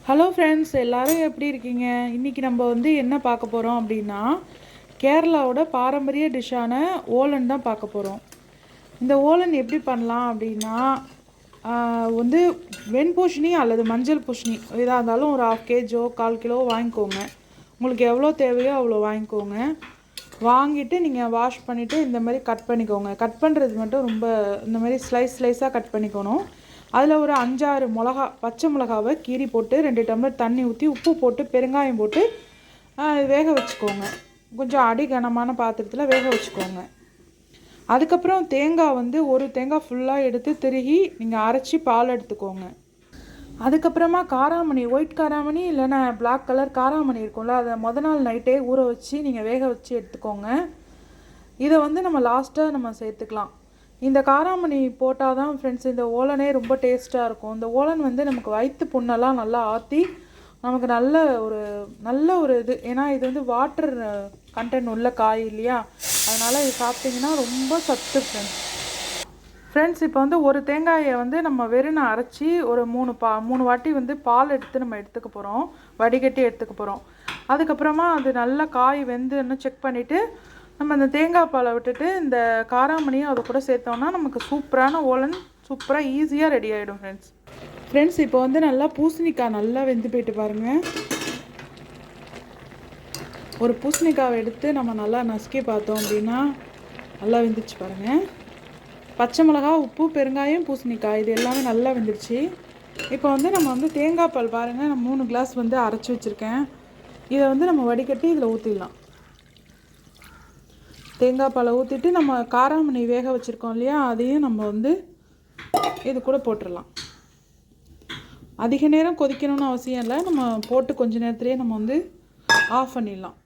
Hello friends, எல்லோரும் எப்படி இருக்கீங்க? இன்றைக்கி நம்ம என்ன பார்க்க போகிறோம் அப்படின்னா, கேரளாவோட பாரம்பரிய டிஷ்ஷான ஓலன் தான் பார்க்க போகிறோம். இந்த ஓலன் எப்படி பண்ணலாம் அப்படின்னா, வெண்பூஷணி அல்லது மஞ்சள் பூஷணி எதாக இருந்தாலும் ஒரு 1/2 kg 1/4 kg வாங்கிக்கோங்க. உங்களுக்கு எவ்வளோ தேவையோ அவ்வளோ வாங்கிக்கோங்க. வாங்கிட்டு நீங்கள் வாஷ் பண்ணிவிட்டு இந்த மாதிரி கட் பண்ணிக்கோங்க. கட் பண்ணுறது மட்டும் ரொம்ப இந்த மாதிரி ஸ்லைஸாக கட் பண்ணிக்கணும். அதில் ஒரு 5-6 மிளகா, பச்சை மிளகாவை கீறி போட்டு 2 டம்ளர் தண்ணி ஊற்றி உப்பு போட்டு பெருங்காயம் போட்டு வேக வச்சுக்கோங்க. கொஞ்சம் அடிகனமான பாத்திரத்தில் வேக வச்சுக்கோங்க. அதுக்கப்புறம் தேங்காய் ஒரு தேங்காய் ஃபுல்லாக எடுத்து திருகி நீங்கள் அரைச்சி பால் எடுத்துக்கோங்க. அதுக்கப்புறமா காராமணி, ஒயிட் காராமணி இல்லைன்னா பிளாக் கலர் காராமணி இருக்கும்ல, அதை நாள் நைட்டே ஊற வச்சு நீங்கள் வேக வச்சு எடுத்துக்கோங்க. இதை நம்ம லாஸ்ட்டாக சேர்த்துக்கலாம். இந்த காராமணி போட்டால் தான் ஃப்ரெண்ட்ஸ் இந்த ஓலனே ரொம்ப டேஸ்ட்டாக இருக்கும். இந்த ஓலன் நமக்கு வயிற்று புண்ணெல்லாம் நல்லா ஆற்றி நமக்கு நல்ல ஒரு இது. ஏன்னா இது வாட்டர் கண்டென்ட் உள்ள காய் இல்லையா, அதனால் இது சாப்பிட்டிங்கன்னா ரொம்ப சத்து ஃப்ரெண்ட்ஸ். இப்போ ஒரு தேங்காயை நம்ம வெறும் அரைச்சி ஒரு 3 வாட்டி பால் எடுத்து நம்ம எடுத்துக்க போகிறோம், வடிகட்டி எடுத்துக்க போகிறோம். அதுக்கப்புறமா அது நல்லா காய் வெந்துன்னு செக் பண்ணிவிட்டு நம்ம இந்த தேங்காய் பாலை விட்டுட்டு இந்த காராமணியும் அதை கூட சேர்த்தோம்னா நமக்கு சூப்பரான ஓலன் சூப்பராக ஈஸியாக ரெடி ஆகிடும் ஃப்ரெண்ட்ஸ். இப்போ நல்லா பூசணிக்காய் நல்லா வெந்து போயிட்டு பாருங்கள். ஒரு பூசணிக்காவை எடுத்து நம்ம நல்லா நசுக்கி பார்த்தோம் அப்படின்னா நல்லா வெந்துச்சு பாருங்கள். பச்சை மிளகா, உப்பு, பெருங்காயம், பூசணிக்காய் இது எல்லாமே நல்லா வெந்துருச்சு. இப்போ நம்ம தேங்காய் பால் பாருங்கள், நான் 3 கிளாஸ் அரைச்சி வச்சுருக்கேன். இதை நம்ம வடிகட்டி இதில் ஊற்றிடலாம். தேங்காய் பாலை ஊற்றிட்டு நம்ம காராமணி வேக வச்சுருக்கோம் இல்லையா, அதையும் நம்ம இது கூட போட்டுடலாம். அதிக நேரம் கொதிக்கணும்னு அவசியம் இல்லை, நம்ம போட்டு கொஞ்ச நேரத்துலேயே நம்ம ஆஃப் பண்ணிடலாம்.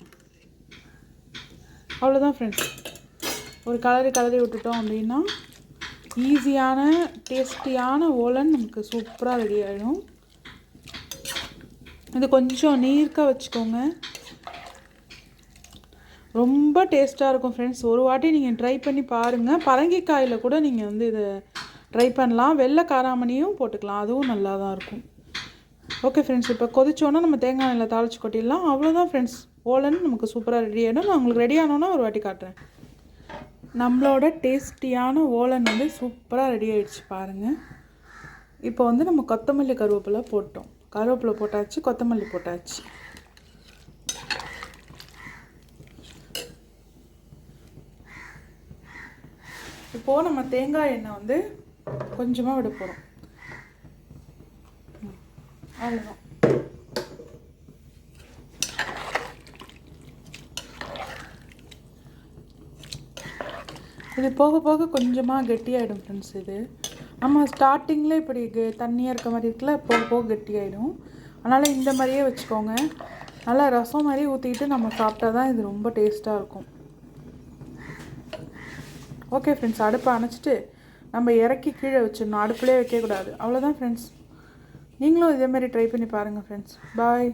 அவ்வளோதான் ஃப்ரெண்ட்ஸ். ஒரு கலரி விட்டுட்டோம் அப்படின்னா ஈஸியான டேஸ்டியான ஓலன் நமக்கு சூப்பராக ரெடி ஆகிடும். இது கொஞ்சம் நீர்க்க வச்சுக்கோங்க, ரொம்ப டேஸ்ட்டாக இருக்கும் ஃப்ரெண்ட்ஸ். ஒரு வாட்டி நீங்கள் ட்ரை பண்ணி பாருங்கள். பரங்கிக்காயில் கூட நீங்கள் இதை ட்ரை பண்ணலாம். வெள்ளை காராமணியும் போட்டுக்கலாம், அதுவும் நல்லா தான் இருக்கும். ஓகே ஃப்ரெண்ட்ஸ், இப்போ கொதிச்சோன்னா நம்ம தேங்காய் எண்ணெயில் தாளித்து கொட்டிடலாம். அவ்வளோதான் ஃப்ரெண்ட்ஸ், ஓலன் நமக்கு சூப்பராக ரெடி ஆகிடும். நான் உங்களுக்கு ரெடி ஆனோன்னா ஒரு வாட்டி காட்டுறேன். நம்மளோட டேஸ்டியான ஓலன் சூப்பராக ரெடி ஆகிடுச்சு பாருங்கள். இப்போ நம்ம கொத்தமல்லி கருவேப்பிலை போட்டோம். கருவேப்பிலை போட்டாச்சு, கொத்தமல்லி போட்டாச்சு. இப்போது நம்ம தேங்காய் எண்ணெய் கொஞ்சமாக விட போகிறோம். அவ்வளோதான். இது போக போக கொஞ்சமாக கெட்டியாகிடும் ஃப்ரெண்ட்ஸ். இது நம்ம ஸ்டார்டிங்கில் இப்படி தண்ணியாக இருக்க மாதிரி இருக்குல்ல, போக போக கெட்டியாகிடும். அதனால் இந்த மாதிரியே வச்சுக்கோங்க. நல்லா ரசம் மாதிரி ஊற்றிக்கிட்டு நம்ம சாப்பிட்டா தான் இது ரொம்ப டேஸ்ட்டாக இருக்கும். ஓகே ஃப்ரெண்ட்ஸ், அடுப்பை அணைச்சிட்டு நம்ம இறக்கி கீழே வச்சிடணும், அடுப்புலேயே வைக்கக்கூடாது. அவ்வளோதான் ஃப்ரெண்ட்ஸ். நீங்களும் இதேமாதிரி ட்ரை பண்ணி பாருங்கள் ஃப்ரெண்ட்ஸ். பாய்.